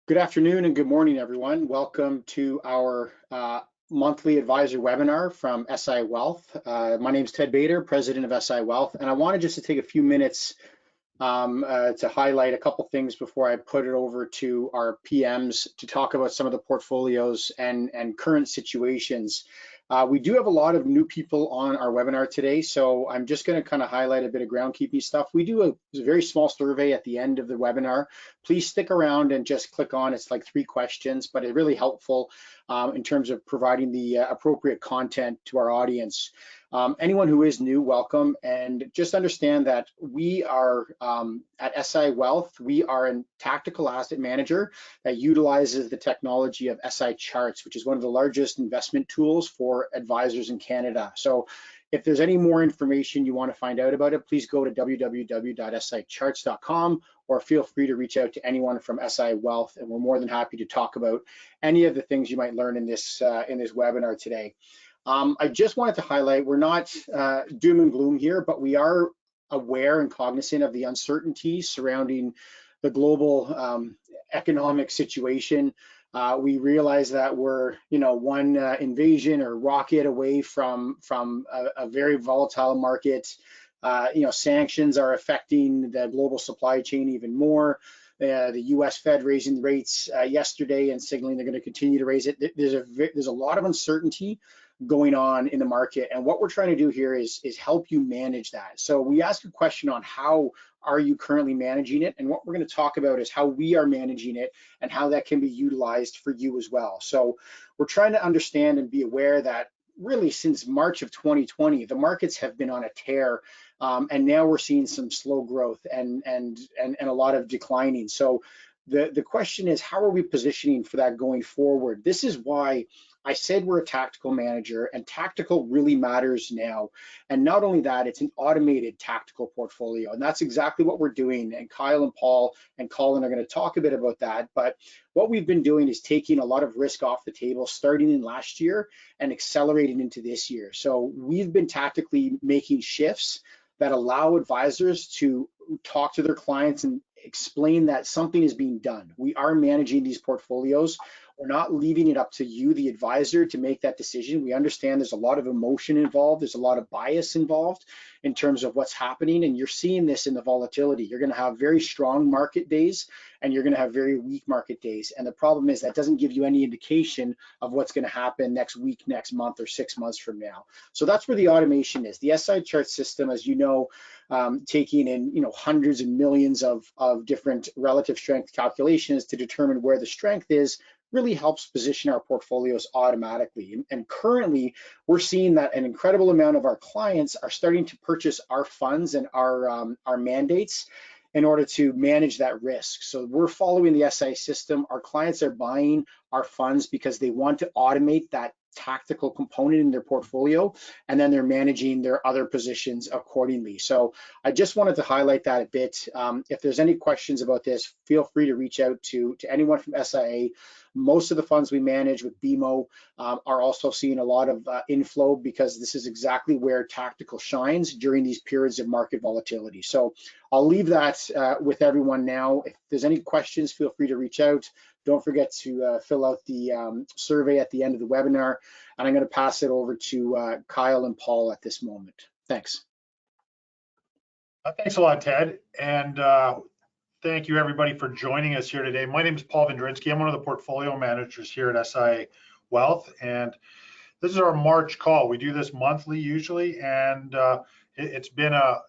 Good afternoon and good morning, everyone. Welcome to our monthly advisor webinar from SI Wealth. My name is Ted Bader, president of SI Wealth, and I wanted just to take a few minutes to highlight a couple things before I put it over to our PMs to talk about some of the portfolios and current situations. We do have a lot of new people on our webinar today, so I'm just going to kind of highlight a bit of groundkeeping stuff. We do a very small survey at the end of the webinar. Please stick around and just click on, it's like 3 questions, but it's really helpful in terms of providing the appropriate content to our audience. Anyone who is new, welcome, and just understand that we are at SI Wealth, we are a tactical asset manager that utilizes the technology of SI Charts, which is one of the largest investment tools for advisors in Canada. So if there's any more information you want to find out about it, please go to www.sicharts.com or feel free to reach out to anyone from SI Wealth, and we're more than happy to talk about any of the things you might learn in this webinar today. I just wanted to highlight, we're not doom and gloom here, but we are aware and cognizant of the uncertainties surrounding the global economic situation. We realize that we're, one invasion or rocket away from a very volatile market. Sanctions are affecting the global supply chain even more. The U.S. Fed raising rates yesterday and signaling they're going to continue to raise it. There's a lot of uncertainty going on in the market, and what we're trying to do here is help you manage that. So we ask a question on how are you currently managing it, and what we're going to talk about is how we are managing it and how that can be utilized for you as well. So we're trying to understand and be aware that really since March of 2020, the markets have been on a tear, and now we're seeing some slow growth and a lot of declining. So the question is, how are we positioning for that going forward? This is why I said we're a tactical manager, and tactical really matters now. And not only that, it's an automated tactical portfolio, and that's exactly what we're doing. And Kyle and Paul and Colin are going to talk a bit about that. But what we've been doing is taking a lot of risk off the table starting in last year and accelerating into this year. So we've been tactically making shifts that allow advisors to talk to their clients and explain that something is being done. We are managing these portfolios. We're not leaving it up to you, the advisor, to make that decision. We understand there's a lot of emotion involved. There's a lot of bias involved in terms of what's happening, and you're seeing this in the volatility. You're going to have very strong market days, and you're going to have very weak market days. And the problem is that doesn't give you any indication of what's going to happen next week, next month, or 6 months from now. So that's where the automation is. The SI chart system, as you know, taking in hundreds and millions of different relative strength calculations to determine where the strength is, really helps position our portfolios automatically. And currently, we're seeing that an incredible amount of our clients are starting to purchase our funds and our mandates in order to manage that risk. So we're following the SI system. Our clients are buying our funds because they want to automate that tactical component in their portfolio, and then they're managing their other positions accordingly. So I just wanted to highlight that a bit. If there's any questions about this, feel free to reach out to anyone from SIA. Most of the funds we manage with BMO are also seeing a lot of inflow, because this is exactly where tactical shines during these periods of market volatility. So I'll leave that with everyone now. If there's any questions, feel free to reach out. Don't forget to fill out the survey at the end of the webinar, and I'm going to pass it over to Kyle and Paul at this moment. Thanks. Thanks a lot, Ted, and thank you everybody for joining us here today. My name is Paul Vendrinsky. I'm one of the portfolio managers here at SI Wealth, and this is our March call. We do this monthly usually, and it's been a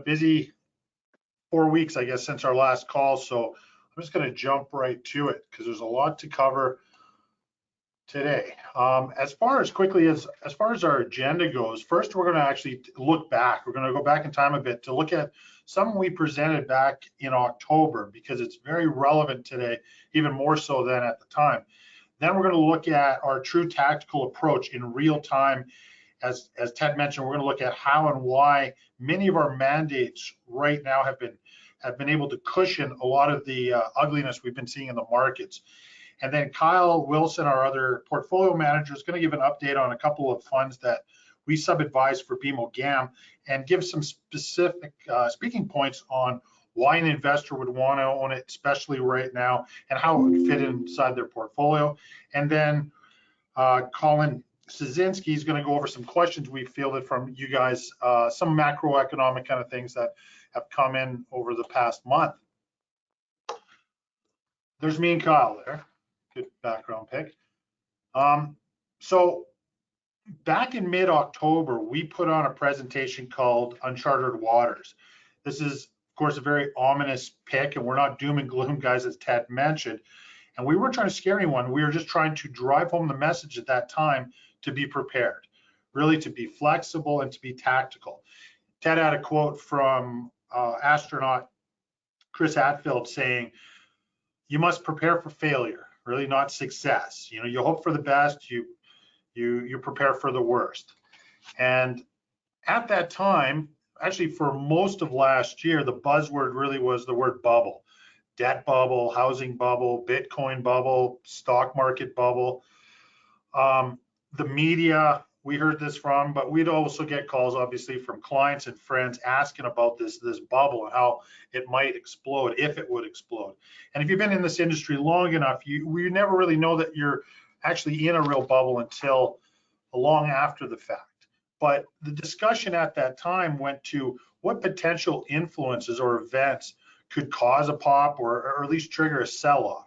busy 4 weeks, I guess, since our last call. So I'm just going to jump right to it because there's a lot to cover today. As far as our agenda goes, first we're going to actually look back. We're going to go back in time a bit to look at something we presented back in October, because it's very relevant today, even more so than at the time. Then we're going to look at our true tactical approach in real time. As Ted mentioned, we're going to look at how and why many of our mandates right now have been able to cushion a lot of the ugliness we've been seeing in the markets. And then Kyle Wilson, our other portfolio manager, is going to give an update on a couple of funds that we sub-advise for BMO GAM, and give some specific speaking points on why an investor would want to own it, especially right now, and how it would fit inside their portfolio. And then Colin Szynski is going to go over some questions we fielded from you guys, some macroeconomic kind of things that have come in over the past month. There's me and Kyle there. Good background pic. So back in mid-October, we put on a presentation called Uncharted Waters. This is, of course, a very ominous pick, and we're not doom and gloom, guys, as Ted mentioned. And we weren't trying to scare anyone. We were just trying to drive home the message at that time to be prepared, really to be flexible and to be tactical. Ted had a quote from astronaut Chris Hadfield saying, "You must prepare for failure, really not success. You know, you hope for the best, you prepare for the worst." And at that time, actually for most of last year, the buzzword really was the word bubble. Debt bubble, housing bubble, Bitcoin bubble, stock market bubble. The media, we heard this from, but we'd also get calls, obviously, from clients and friends asking about this bubble and how it might explode, if it would explode. And if you've been in this industry long enough, we never really know that you're actually in a real bubble until long after the fact. But the discussion at that time went to what potential influences or events could cause a pop or at least trigger a sell-off,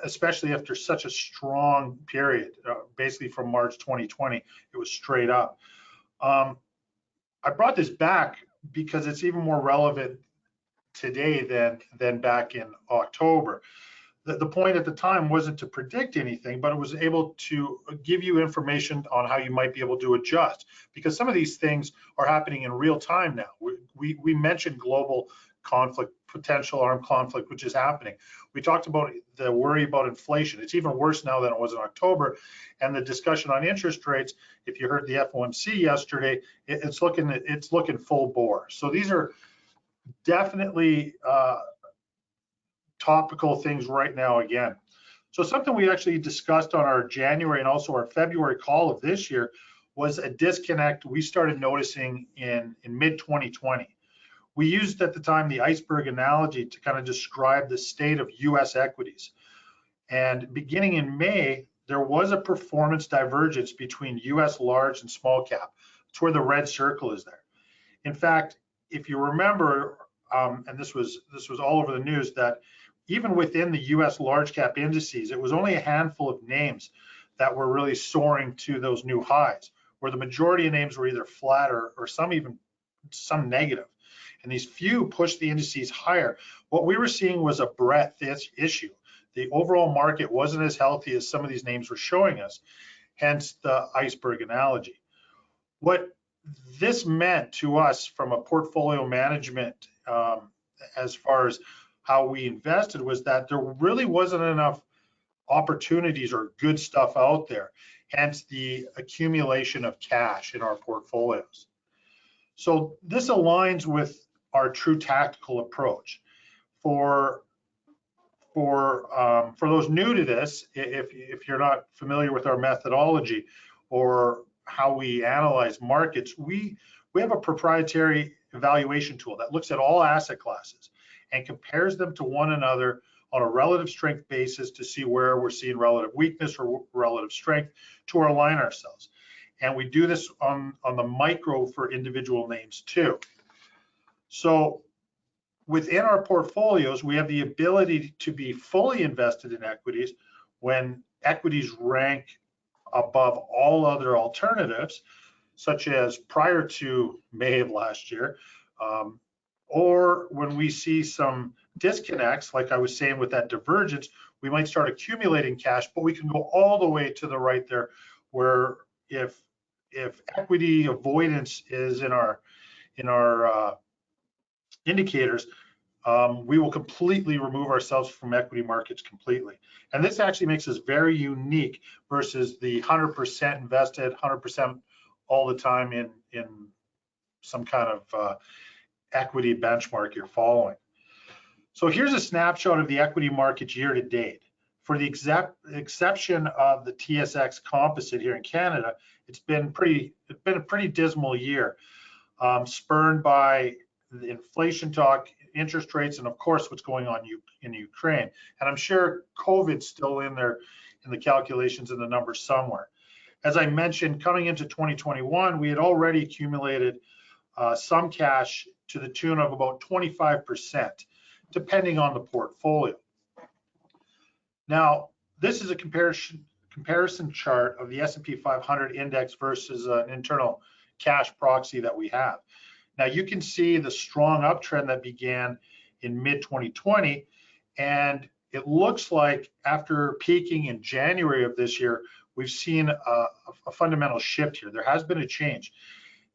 especially after such a strong period, basically from March 2020, it was straight up. I brought this back because it's even more relevant today than back in October. The point at the time wasn't to predict anything, but it was able to give you information on how you might be able to adjust, because some of these things are happening in real time now. We mentioned global conflict, potential armed conflict, which is happening. We talked about the worry about inflation. It's even worse now than it was in October. And the discussion on interest rates, if you heard the FOMC yesterday, it's looking full bore. So these are definitely topical things right now again. So something we actually discussed on our January and also our February call of this year was a disconnect we started noticing in mid-2020. We used at the time the iceberg analogy to kind of describe the state of US equities. And beginning in May, there was a performance divergence between US large and small cap. It's where the red circle is there. In fact, if you remember, and this was all over the news, that even within the US large cap indices, it was only a handful of names that were really soaring to those new highs, where the majority of names were either flat or some negative. And these few pushed the indices higher. What we were seeing was a breadth issue. The overall market wasn't as healthy as some of these names were showing us, hence the iceberg analogy. What this meant to us from a portfolio management, as far as how we invested, was that there really wasn't enough opportunities or good stuff out there, hence the accumulation of cash in our portfolios. So this aligns with our true tactical approach. For those new to this, if you're not familiar with our methodology or how we analyze markets, we have a proprietary evaluation tool that looks at all asset classes and compares them to one another on a relative strength basis to see where we're seeing relative weakness or relative strength to align ourselves. And we do this on the micro for individual names too. So within our portfolios, we have the ability to be fully invested in equities when equities rank above all other alternatives, such as prior to May of last year, or when we see some disconnects, like I was saying with that divergence, we might start accumulating cash, but we can go all the way to the right there, where if equity avoidance is in our indicators, we will completely remove ourselves from equity markets completely. And this actually makes us very unique versus the 100% invested, 100% all the time in some kind of equity benchmark you're following. So here's a snapshot of the equity markets year to date. For the exception of the TSX Composite here in Canada, it's been a pretty dismal year, spurned by the inflation talk, interest rates, and of course what's going on in Ukraine. And I'm sure COVID's still in there in the calculations and the numbers somewhere. As I mentioned, coming into 2021, we had already accumulated some cash to the tune of about 25%, depending on the portfolio. Now, this is a comparison chart of the S&P 500 index versus an internal cash proxy that we have. Now, you can see the strong uptrend that began in mid-2020, and it looks like after peaking in January of this year, we've seen a fundamental shift here. There has been a change.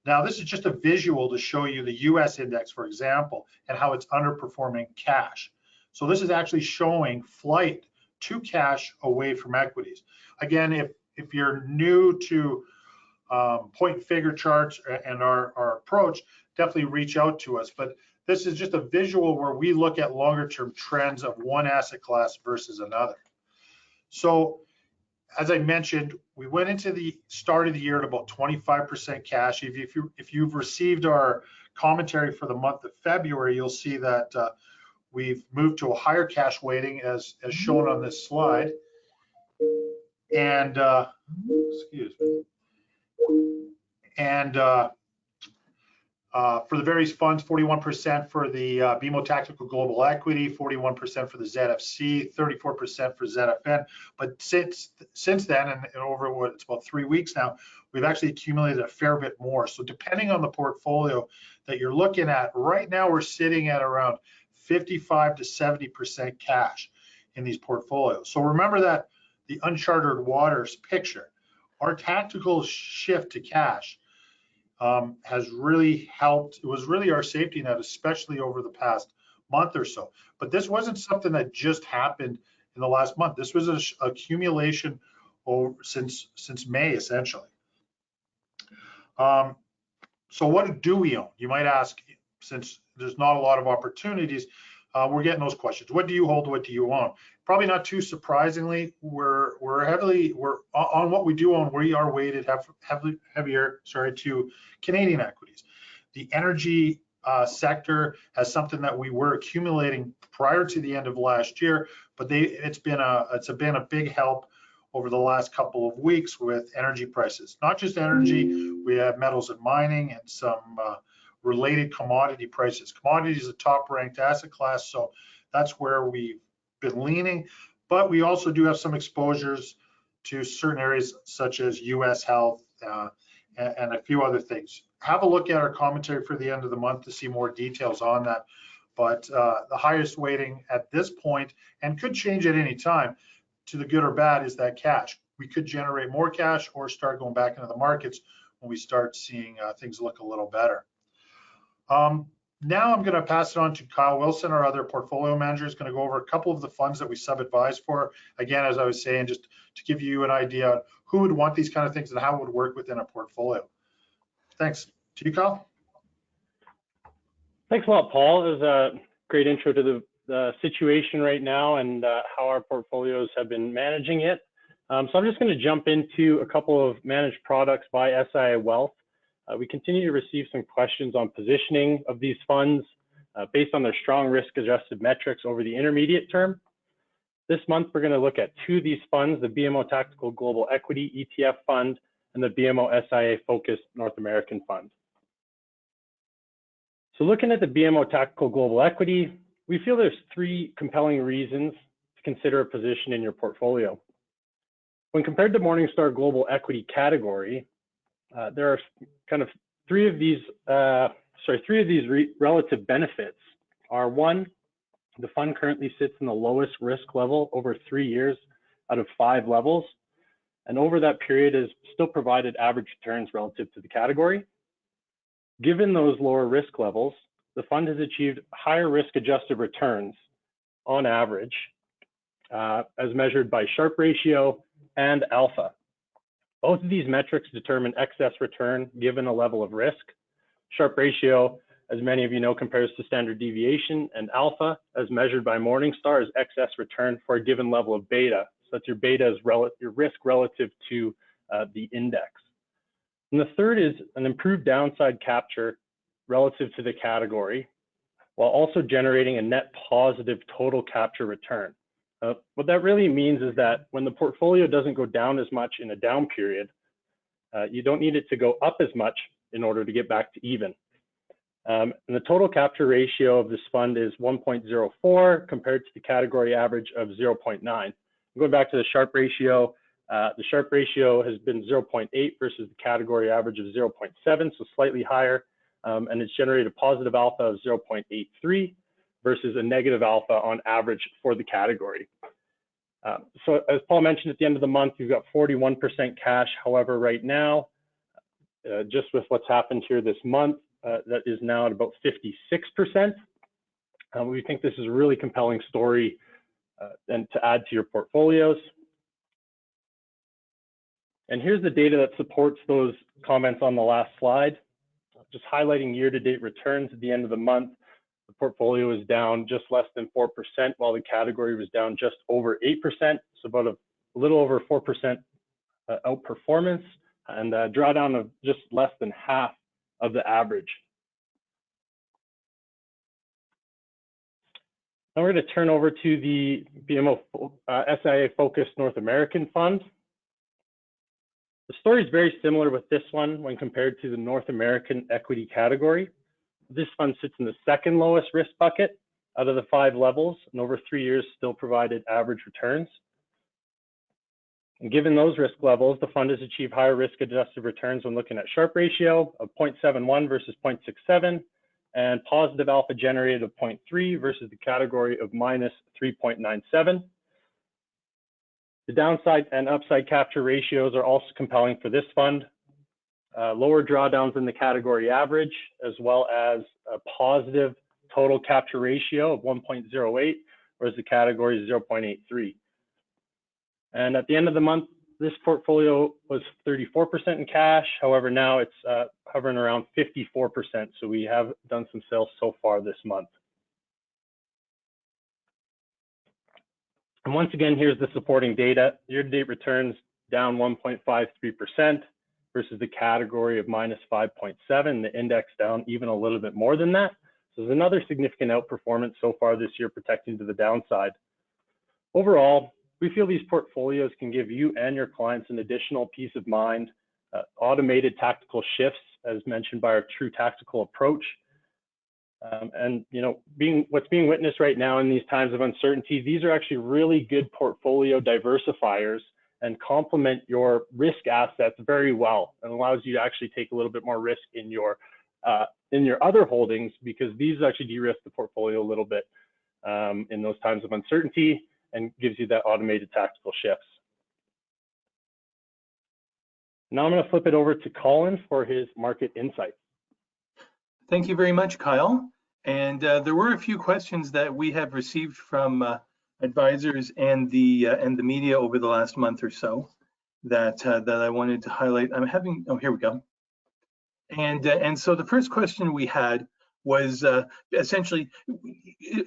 Now, this is just a visual to show you the US index, for example, and how it's underperforming cash. So this is actually showing flight to cash away from equities. Again, if you're new to point and figure charts and our approach, definitely reach out to us. But this is just a visual where we look at longer term trends of one asset class versus another. So as I mentioned, we went into the start of the year at about 25% cash. If you've received our commentary for the month of February, you'll see that we've moved to a higher cash weighting as shown on this slide. And excuse me. And for the various funds, 41% for the BMO Tactical Global Equity, 41% for the ZFC, 34% for ZFN. But since then, and over what it's about 3 weeks now, we've actually accumulated a fair bit more. So depending on the portfolio that you're looking at, right now we're sitting at around 55 to 70% cash in these portfolios. So remember that the uncharted waters picture. Our tactical shift to cash has really helped. It was really our safety net, especially over the past month or so. But this wasn't something that just happened in the last month. This was an accumulation since May, essentially. So what do we own? You might ask, since there's not a lot of opportunities, we're getting those questions. What do you hold? What do you own? Probably not too surprisingly, we're on what we do own. We are weighted heavier to Canadian equities. The energy sector has something that we were accumulating prior to the end of last year, but it's been a big help over the last couple of weeks with energy prices. Not just energy, we have metals and mining and some related commodity prices. Commodity is a top-ranked asset class, so that's where we've been leaning. But we also do have some exposures to certain areas such as U.S. health and a few other things. Have a look at our commentary for the end of the month to see more details on that. But the highest weighting at this point, and could change at any time, to the good or bad, is that cash. We could generate more cash or start going back into the markets when we start seeing things look a little better. Now I'm going to pass it on to Kyle Wilson, our other portfolio manager, is going to go over a couple of the funds that we sub-advise for. Again, as I was saying, just to give you an idea of who would want these kind of things and how it would work within a portfolio. Thanks. To you, Kyle. Thanks a lot, Paul. It was a great intro to the situation right now and how our portfolios have been managing it. So I'm just going to jump into a couple of managed products by SIA Wealth. We continue to receive some questions on positioning of these funds based on their strong risk-adjusted metrics over the intermediate term. This month, we're going to look at two of these funds, the BMO Tactical Global Equity ETF Fund and the BMO SIA Focused North American Fund. So looking at the BMO Tactical Global Equity, we feel there's three compelling reasons to consider a position in your portfolio. When compared to Morningstar Global Equity category, there are kind of three of these relative benefits are: one, the fund currently sits in the lowest risk level over 3 years out of 5 levels, and over that period has still provided average returns relative to the category. Given those lower risk levels, the fund has achieved higher risk-adjusted returns on average, as measured by Sharpe ratio and alpha. Both of these metrics determine excess return given a level of risk. Sharpe ratio, as many of you know, compares to standard deviation, and alpha, as measured by Morningstar, is excess return for a given level of beta. So that's your beta is your risk relative to the index. And the third is an improved downside capture relative to the category, while also generating a net positive total capture return. What that really means is that when the portfolio doesn't go down as much in a down period, you don't need it to go up as much in order to get back to even. And the total capture ratio of this fund is 1.04 compared to the category average of 0.9. Going back to the Sharpe ratio, the Sharpe ratio has been 0.8 versus the category average of 0.7, so slightly higher, and it's generated a positive alpha of 0.83 versus a negative alpha on average for the category. So as Paul mentioned, at the end of the month, you've got 41% cash. However, right now, just with what's happened here this month, that is now at about 56%. We think this is a really compelling story and to add to your portfolios. And here's the data that supports those comments on the last slide. Just highlighting year-to-date returns at the end of the month, the portfolio is down just less than 4%, while the category was down just over 8%, so about a little over 4% outperformance, and a drawdown of just less than half of the average. Now we're going to turn over to the BMO SIA Focused North American Fund. The story is very similar with this one when compared to the North American equity category. This fund sits in the second lowest risk bucket out of the 5 levels, and over 3 years still provided average returns. And given those risk levels, the fund has achieved higher risk-adjusted returns when looking at Sharpe ratio of 0.71 versus 0.67, and positive alpha generated of 0.3 versus the category of minus 3.97. The downside and upside capture ratios are also compelling for this fund. Lower drawdowns than the category average, as well as a positive total capture ratio of 1.08, whereas the category is 0.83. And at the end of the month, this portfolio was 34% in cash. However, now it's hovering around 54%. So we have done some sales so far this month. And once again, here's the supporting data. Year-to-date returns down 1.53% versus the category of minus 5.7, the index down even a little bit more than that. So there's another significant outperformance so far this year, protecting to the downside. Overall, we feel these portfolios can give you and your clients an additional peace of mind, automated tactical shifts, as mentioned by our true tactical approach. And you know, what's being witnessed right now in these times of uncertainty, these are actually really good portfolio diversifiers and complement your risk assets very well, and allows you to actually take a little bit more risk in your other holdings, because these actually de-risk the portfolio a little bit in those times of uncertainty, and gives you that automated tactical shifts. Now I'm going to flip it over to Colin for his market insight. Thank you very much, Kyle. And there were a few questions that we have received from advisors and the media over the last month or so that I wanted to highlight. Here we go. And so the first question we had was essentially,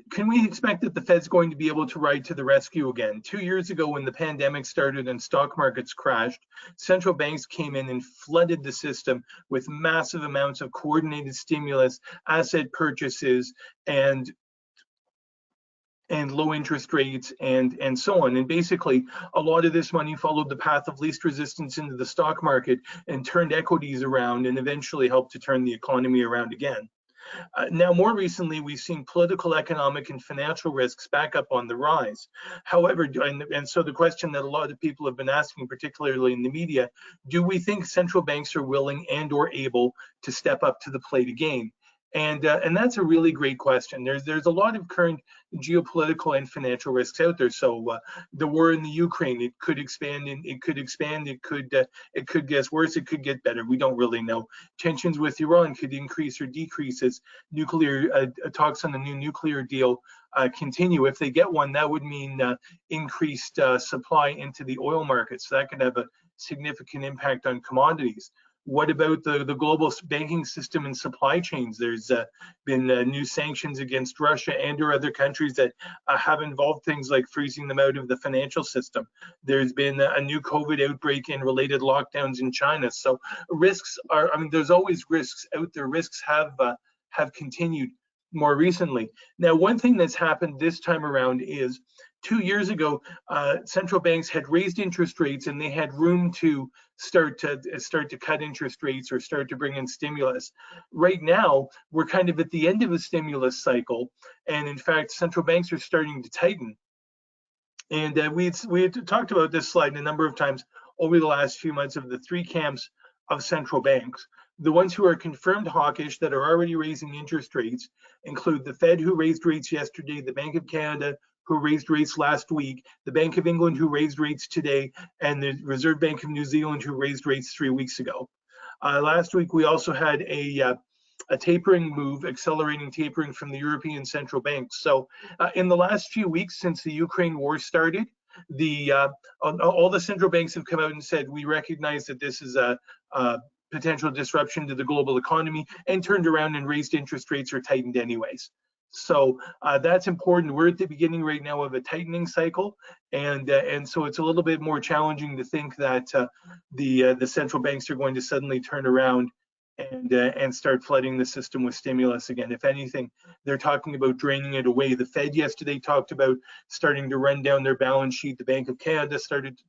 can we expect that the Fed's going to be able to ride to the rescue again? 2 years ago, when the pandemic started and stock markets crashed, central banks came in and flooded the system with massive amounts of coordinated stimulus, asset purchases, and low interest rates and so on. And basically, a lot of this money followed the path of least resistance into the stock market and turned equities around and eventually helped to turn the economy around again. Now, more recently, we've seen political, economic, and financial risks back up on the rise. However, and so the question that a lot of people have been asking, particularly in the media, do we think central banks are willing and or able to step up to the plate again? And that's a really great question. There's a lot of current geopolitical and financial risks out there. So the war in the Ukraine, it could expand, and it could get worse, it could get better. We don't really know. Tensions with Iran could increase or decrease as nuclear talks on the new nuclear deal continue. If they get one, that would mean increased supply into the oil market. So that could have a significant impact on commodities. What about the global banking system and supply chains? There's been new sanctions against Russia and or other countries that have involved things like freezing them out of the financial system. There's been a new COVID outbreak and related lockdowns in China. So risks are, there's always risks out there. Risks have have continued more recently. Now, one thing that's happened this time around is 2 years ago, central banks had raised interest rates and they had room to start to cut interest rates or start to bring in stimulus. Right now, we're kind of at the end of a stimulus cycle, and in fact, central banks are starting to tighten. And we had talked about this slide a number of times over the last few months of the three camps of central banks. The ones who are confirmed hawkish that are already raising interest rates include the Fed, who raised rates yesterday, the Bank of Canada, who raised rates last week, the Bank of England, who raised rates today, and the Reserve Bank of New Zealand, who raised rates 3 weeks ago. Last week, we also had a tapering move, accelerating tapering from the European Central Bank. So in the last few weeks since the Ukraine war started, all the central banks have come out and said, we recognize that this is a potential disruption to the global economy, and turned around and raised interest rates or tightened anyways. So that's important. We're at the beginning right now of a tightening cycle, and so it's a little bit more challenging to think that the central banks are going to suddenly turn around and start flooding the system with stimulus again. If anything, they're talking about draining it away. The Fed yesterday talked about starting to run down their balance sheet. The Bank of Canada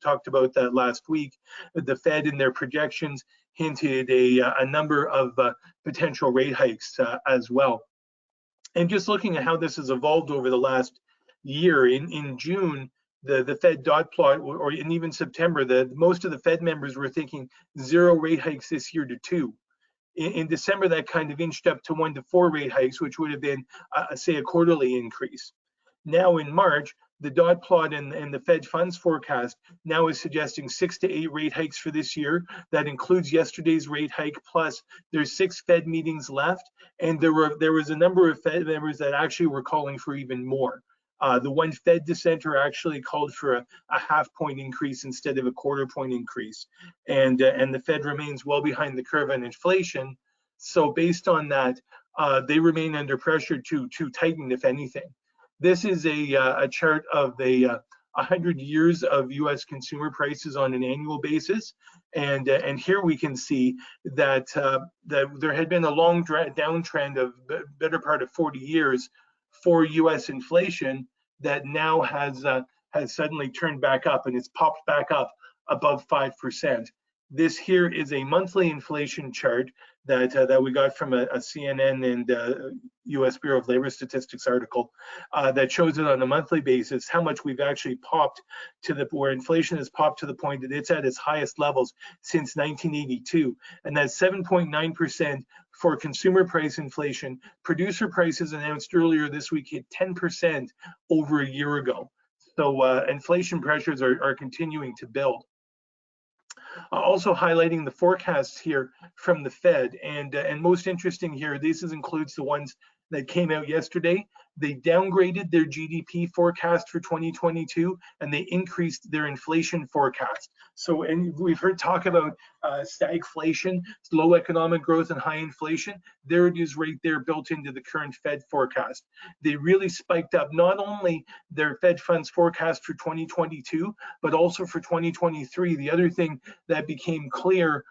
talked about that last week. The Fed, in their projections, hinted a number of potential rate hikes as well. And just looking at how this has evolved over the last year, in June, the Fed dot plot, or in even September, most of the Fed members were thinking 0 rate hikes this year to 2. In December, that kind of inched up to 1 to 4 rate hikes, which would have been, say, a quarterly increase. Now in March, the dot plot and the Fed funds forecast now is suggesting 6 to 8 rate hikes for this year. That includes yesterday's rate hike, plus there's 6 Fed meetings left, and there was a number of Fed members that actually were calling for even more. The one Fed dissenter actually called for a half-point increase instead of a quarter-point increase, and the Fed remains well behind the curve on inflation. So based on that, they remain under pressure to tighten, if anything. This is a chart of 100 years of U.S. consumer prices on an annual basis, and here we can see that there had been a long downtrend of better part of 40 years for U.S. inflation that now has suddenly turned back up, and it's popped back up above 5%. This here is a monthly inflation chart that we got from a CNN and U.S. Bureau of Labor Statistics article that shows it on a monthly basis how much we've actually popped to where inflation has popped to the point that it's at its highest levels since 1982, and that's 7.9% for consumer price inflation. Producer prices announced earlier this week hit 10% over a year ago. So inflation pressures are continuing to build. Also highlighting the forecasts here from the Fed, and most interesting here, this includes the ones that came out yesterday. They downgraded their GDP forecast for 2022, and they increased their inflation forecast. So, and we've heard talk about stagflation, low economic growth and high inflation. There it is right there built into the current Fed forecast. They really spiked up not only their Fed funds forecast for 2022, but also for 2023. The other thing that became clear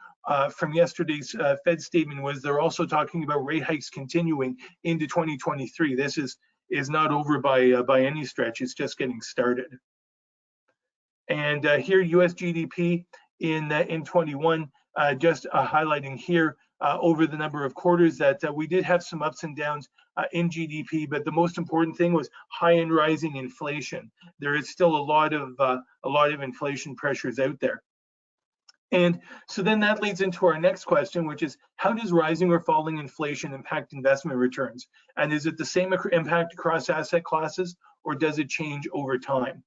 from yesterday's Fed statement was they're also talking about rate hikes continuing into 2023. This is not over by any stretch. It's just getting started. And here, U.S. GDP in 21, just highlighting here over the number of quarters that we did have some ups and downs in GDP, but the most important thing was high and rising inflation. There is still a lot of inflation pressures out there. And so then that leads into our next question, which is, how does rising or falling inflation impact investment returns? And is it the same impact across asset classes, or does it change over time?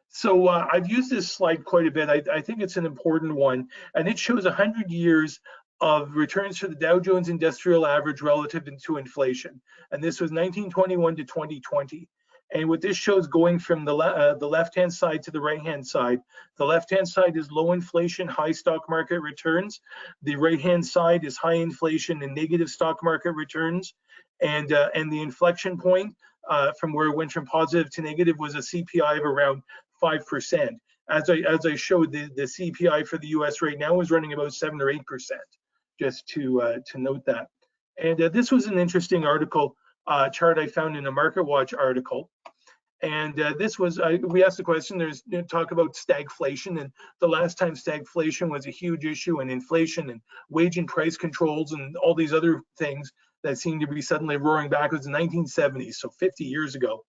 So I've used this slide quite a bit. I think it's an important one, and it shows 100 years of returns for the Dow Jones Industrial Average relative to inflation. And this was 1921 to 2020. And what this shows, going from the left-hand side to the right-hand side, the left-hand side is low inflation, high stock market returns. The right-hand side is high inflation and negative stock market returns. And the inflection point from where it went from positive to negative was a CPI of around 5%. As I showed, the CPI for the US right now is running about 7 or 8%, just to note that. And this was an interesting article, chart I found in a MarketWatch article. And this was, we asked the question, there's talk about stagflation, and the last time stagflation was a huge issue, and inflation and wage and price controls and all these other things that seem to be suddenly roaring back was the 1970s, so 50 years ago.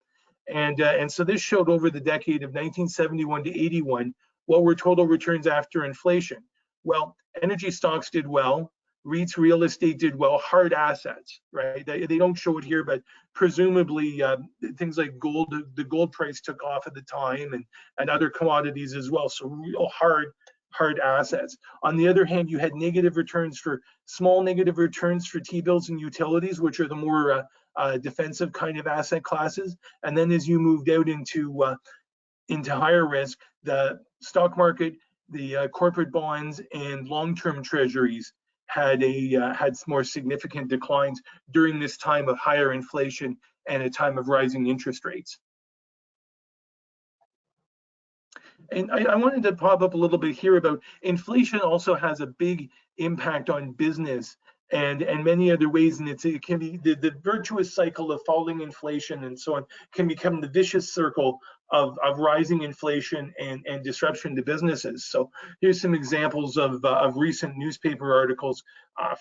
And so this showed over the decade of 1971 to 81, what were total returns after inflation. Well, energy stocks did well, REITs, real estate did well, hard assets, right? They don't show it here, but presumably things like gold, the gold price took off at the time, and other commodities as well. So real hard assets. On the other hand, you had negative returns for small negative returns for T-bills and utilities, which are the more defensive kind of asset classes. And then as you moved out into higher risk, the stock market, the corporate bonds, and long-term treasuries had more significant declines during this time of higher inflation and a time of rising interest rates. And I wanted to pop up a little bit here about inflation also has a big impact on business and many other ways, and it can be the virtuous cycle of falling inflation and so on can become the vicious circle of rising inflation and disruption to businesses. So here's some examples of recent newspaper articles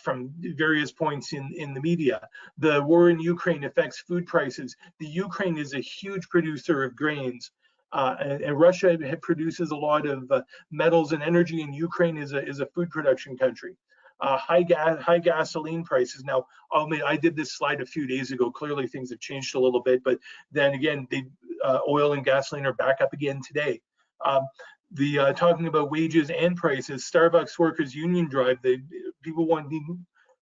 from various points in the media. The war in Ukraine affects food prices. The Ukraine is a huge producer of grains. And Russia produces a lot of metals and energy, and Ukraine is a food production country. High gasoline prices. Now, I'll admit, I did this slide a few days ago. Clearly, things have changed a little bit, but then again, oil and gasoline are back up again today. Talking about wages and prices, Starbucks workers union drive.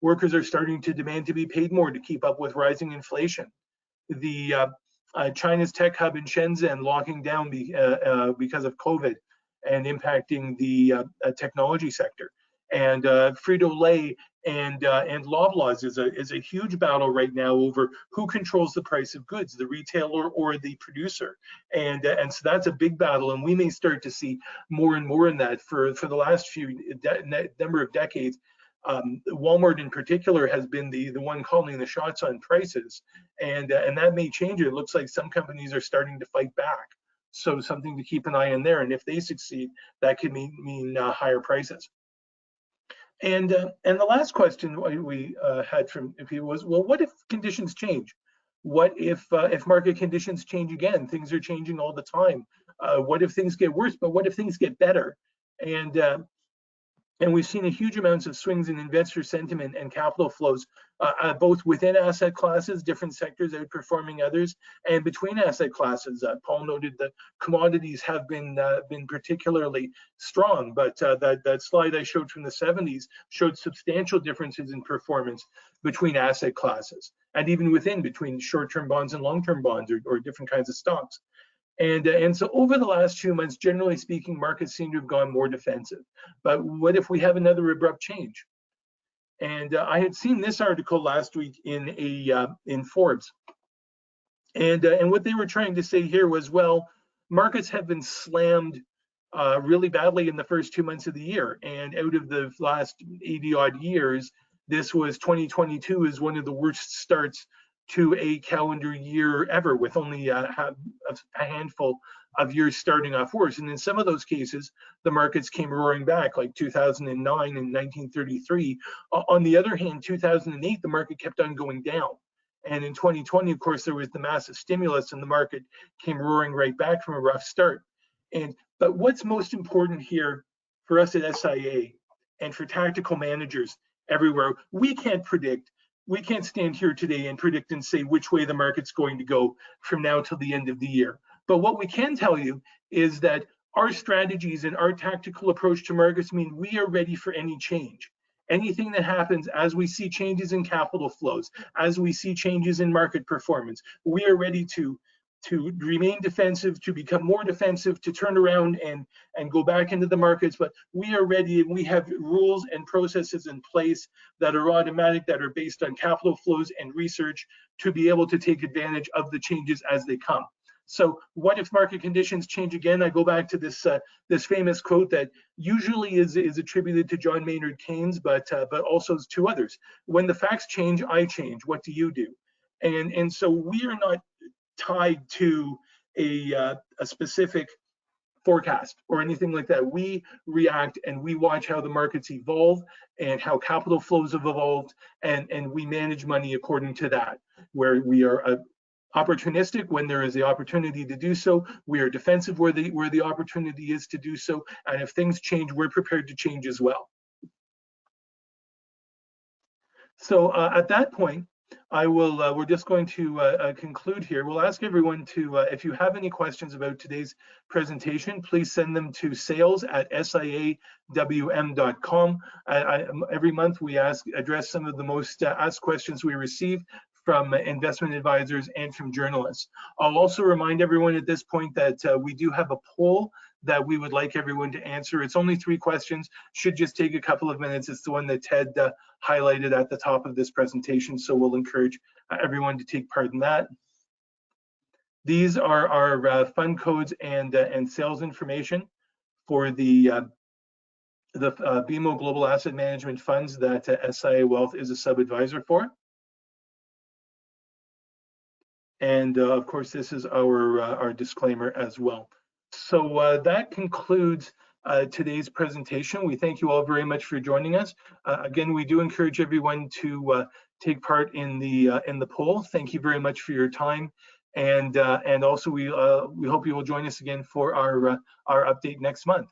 Workers are starting to demand to be paid more to keep up with rising inflation. China's tech hub in Shenzhen locking down because of COVID and impacting the technology sector. And Frito-Lay and Loblaws is a huge battle right now over who controls the price of goods, the retailer or the producer. And so that's a big battle, and we may start to see more and more in that. For the last number of decades, Walmart in particular has been the one calling the shots on prices, and that may change. It looks like some companies are starting to fight back, so something to keep an eye on there. And if they succeed, that could mean higher prices. And the last question we had from people was, well, what if conditions change? What if market conditions change again? Things are changing all the time. What if things get worse? But what if things get better? And we've seen a huge amounts of swings in investor sentiment and capital flows, both within asset classes, different sectors outperforming others, and between asset classes. Paul noted that commodities have been particularly strong, but that slide I showed from the 70s showed substantial differences in performance between asset classes, and even between short-term bonds and long-term bonds, or different kinds of stocks. And so over the last few months, generally speaking, markets seem to have gone more defensive. But what if we have another abrupt change? And I had seen this article last week in Forbes, and what they were trying to say here was, well, markets have been slammed really badly in the first 2 months of the year, and out of the last 80 odd years, this was 2022 is one of the worst starts to a calendar year ever, with only a handful of years starting off worse. And in some of those cases, the markets came roaring back, like 2009 and 1933. On the other hand, 2008, the market kept on going down. And in 2020, of course, there was the massive stimulus, and the market came roaring right back from a rough start. But what's most important here for us at SIA and for tactical managers everywhere, we can't stand here today and predict and say which way the market's going to go from now till the end of the year. But what we can tell you is that our strategies and our tactical approach to markets mean we are ready for any change. Anything that happens as we see changes in capital flows, as we see changes in market performance, we are ready to remain defensive, to become more defensive, to turn around and go back into the markets. But we are ready, and we have rules and processes in place that are automatic, that are based on capital flows and research, to be able to take advantage of the changes as they come. So what if market conditions change again? I go back to this this famous quote that usually is attributed to John Maynard Keynes, but also to others. When the facts change, I change. What do you do? And so we are not tied to a specific forecast or anything like that. We react and we watch how the markets evolve and how capital flows have evolved, and we manage money according to that, where we are opportunistic when there is the opportunity to do so. We are defensive where the opportunity is to do so. And if things change, we're prepared to change as well. So at that point, I will, we're just going to conclude here. We'll ask everyone to, if you have any questions about today's presentation, please send them to sales@siawm.com. Every month we address some of the most asked questions we receive from investment advisors and from journalists. I'll also remind everyone at this point that we do have a poll that we would like everyone to answer. It's only 3 questions, should just take a couple of minutes. It's the one that Ted highlighted at the top of this presentation, so we'll encourage everyone to take part in that. These are our fund codes and sales information for the BMO Global Asset Management funds that SIA Wealth is a sub-advisor for. And of course, this is our disclaimer as well. So that concludes today's presentation. We thank you all very much for joining us. Again, we do encourage everyone to take part in the poll. Thank you very much for your time, and also we hope you will join us again for our update next month.